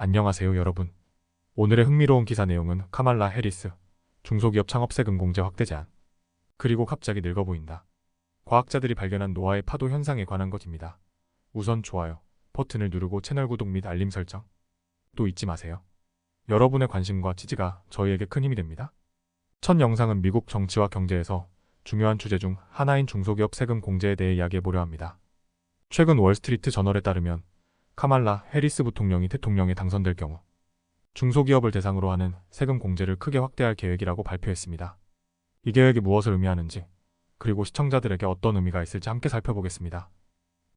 안녕하세요 여러분. 오늘의 흥미로운 기사 내용은 카말라 해리스 중소기업 창업 세금 공제 확대 제한. 그리고 갑자기 늙어 보인다. 과학자들이 발견한 노화의 파도 현상에 관한 것입니다. 우선 좋아요 버튼을 누르고 채널 구독 및 알림 설정 또 잊지 마세요. 여러분의 관심과 지지가 저희에게 큰 힘이 됩니다. 첫 영상은 미국 정치와 경제에서 중요한 주제 중 하나인 중소기업 세금 공제에 대해 이야기해보려 합니다. 최근 월스트리트 저널에 따르면 카말라 해리스 부통령이 대통령에 당선될 경우 중소기업을 대상으로 하는 세금 공제를 크게 확대할 계획이라고 발표했습니다. 이 계획이 무엇을 의미하는지, 그리고 시청자들에게 어떤 의미가 있을지 함께 살펴보겠습니다.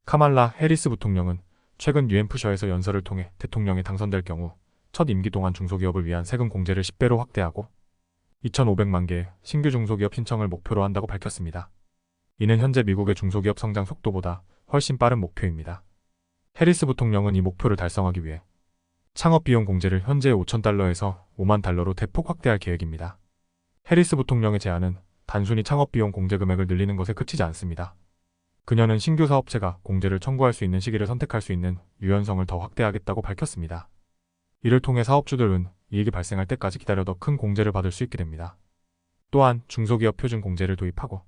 카말라 해리스 부통령은 최근 뉴햄프셔에서 연설을 통해 대통령에 당선될 경우 첫 임기 동안 중소기업을 위한 세금 공제를 10배로 확대하고 2,500만 개의 신규 중소기업 신청을 목표로 한다고 밝혔습니다. 이는 현재 미국의 중소기업 성장 속도보다 훨씬 빠른 목표입니다. 해리스 부통령은 이 목표를 달성하기 위해 창업비용 공제를 현재의 $5,000에서 $50,000로 대폭 확대할 계획입니다. 해리스 부통령의 제안은 단순히 창업비용 공제 금액을 늘리는 것에 그치지 않습니다. 그녀는 신규 사업체가 공제를 청구할 수 있는 시기를 선택할 수 있는 유연성을 더 확대하겠다고 밝혔습니다. 이를 통해 사업주들은 이익이 발생할 때까지 기다려 더 큰 공제를 받을 수 있게 됩니다. 또한 중소기업 표준 공제를 도입하고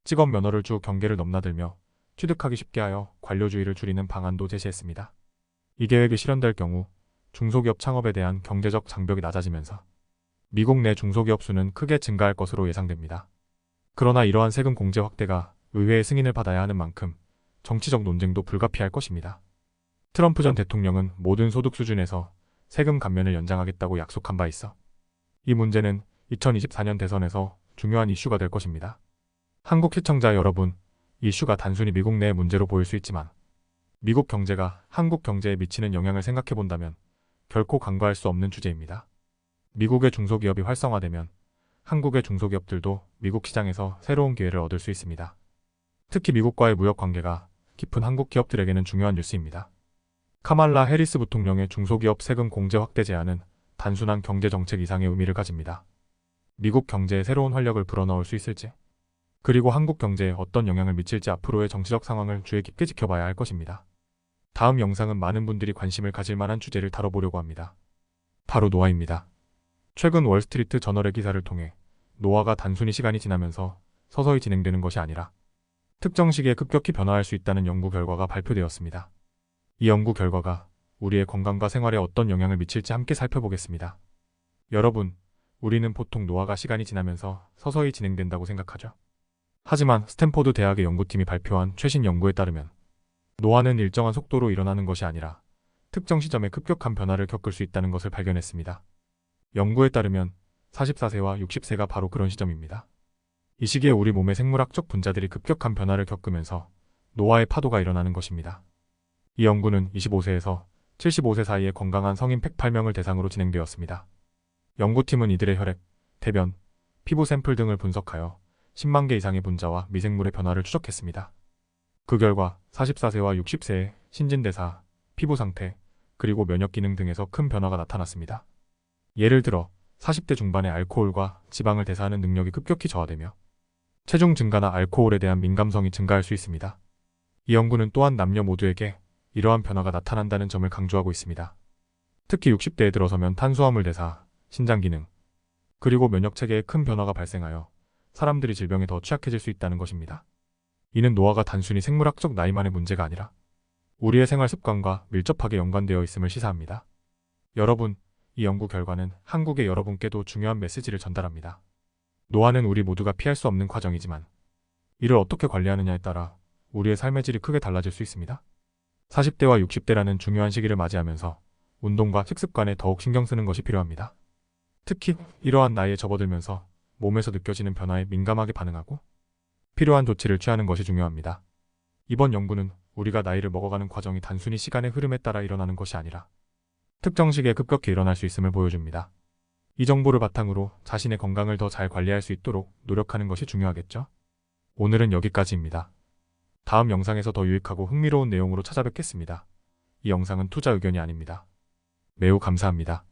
직업 면허를 주 경계를 넘나들며 취득하기 쉽게 하여 관료주의를 줄이는 방안도 제시했습니다. 이 계획이 실현될 경우 중소기업 창업에 대한 경제적 장벽이 낮아지면서 미국 내 중소기업 수는 크게 증가할 것으로 예상됩니다. 그러나 이러한 세금 공제 확대가 의회의 승인을 받아야 하는 만큼 정치적 논쟁도 불가피할 것입니다. 트럼프 전 대통령은 모든 소득 수준에서 세금 감면을 연장하겠다고 약속한 바 있어 이 문제는 2024년 대선에서 중요한 이슈가 될 것입니다. 한국 시청자 여러분, 이슈가 단순히 미국 내의 문제로 보일 수 있지만 미국 경제가 한국 경제에 미치는 영향을 생각해본다면 결코 간과할 수 없는 주제입니다. 미국의 중소기업이 활성화되면 한국의 중소기업들도 미국 시장에서 새로운 기회를 얻을 수 있습니다. 특히 미국과의 무역 관계가 깊은 한국 기업들에게는 중요한 뉴스입니다. 카말라 해리스 부통령의 중소기업 세금 공제 확대 제안은 단순한 경제 정책 이상의 의미를 가집니다. 미국 경제에 새로운 활력을 불어넣을 수 있을지, 그리고 한국 경제에 어떤 영향을 미칠지 앞으로의 정치적 상황을 주의 깊게 지켜봐야 할 것입니다. 다음 영상은 많은 분들이 관심을 가질 만한 주제를 다뤄보려고 합니다. 바로 노화입니다. 최근 월스트리트 저널의 기사를 통해 노화가 단순히 시간이 지나면서 서서히 진행되는 것이 아니라 특정 시기에 급격히 변화할 수 있다는 연구 결과가 발표되었습니다. 이 연구 결과가 우리의 건강과 생활에 어떤 영향을 미칠지 함께 살펴보겠습니다. 여러분, 우리는 보통 노화가 시간이 지나면서 서서히 진행된다고 생각하죠. 하지만 스탠포드 대학의 연구팀이 발표한 최신 연구에 따르면 노화는 일정한 속도로 일어나는 것이 아니라 특정 시점에 급격한 변화를 겪을 수 있다는 것을 발견했습니다. 연구에 따르면 44세와 60세가 바로 그런 시점입니다. 이 시기에 우리 몸의 생물학적 분자들이 급격한 변화를 겪으면서 노화의 파도가 일어나는 것입니다. 이 연구는 25세에서 75세 사이의 건강한 성인 108명을 대상으로 진행되었습니다. 연구팀은 이들의 혈액, 대변, 피부 샘플 등을 분석하여 10만 개 이상의 분자와 미생물의 변화를 추적했습니다. 그 결과 44세와 60세의 신진대사, 피부 상태, 그리고 면역 기능 등에서 큰 변화가 나타났습니다. 예를 들어 40대 중반의 알코올과 지방을 대사하는 능력이 급격히 저하되며 체중 증가나 알코올에 대한 민감성이 증가할 수 있습니다. 이 연구는 또한 남녀 모두에게 이러한 변화가 나타난다는 점을 강조하고 있습니다. 특히 60대에 들어서면 탄수화물 대사, 신장 기능, 그리고 면역체계에 큰 변화가 발생하여 사람들이 질병에 더 취약해질 수 있다는 것입니다. 이는 노화가 단순히 생물학적 나이만의 문제가 아니라 우리의 생활 습관과 밀접하게 연관되어 있음을 시사합니다. 여러분, 이 연구 결과는 한국의 여러분께도 중요한 메시지를 전달합니다. 노화는 우리 모두가 피할 수 없는 과정이지만 이를 어떻게 관리하느냐에 따라 우리의 삶의 질이 크게 달라질 수 있습니다. 40대와 60대라는 중요한 시기를 맞이하면서 운동과 식습관에 더욱 신경 쓰는 것이 필요합니다. 특히 이러한 나이에 접어들면서 몸에서 느껴지는 변화에 민감하게 반응하고 필요한 조치를 취하는 것이 중요합니다. 이번 연구는 우리가 나이를 먹어가는 과정이 단순히 시간의 흐름에 따라 일어나는 것이 아니라 특정 시기에 급격히 일어날 수 있음을 보여줍니다. 이 정보를 바탕으로 자신의 건강을 더 잘 관리할 수 있도록 노력하는 것이 중요하겠죠? 오늘은 여기까지입니다. 다음 영상에서 더 유익하고 흥미로운 내용으로 찾아뵙겠습니다. 이 영상은 투자 의견이 아닙니다. 매우 감사합니다.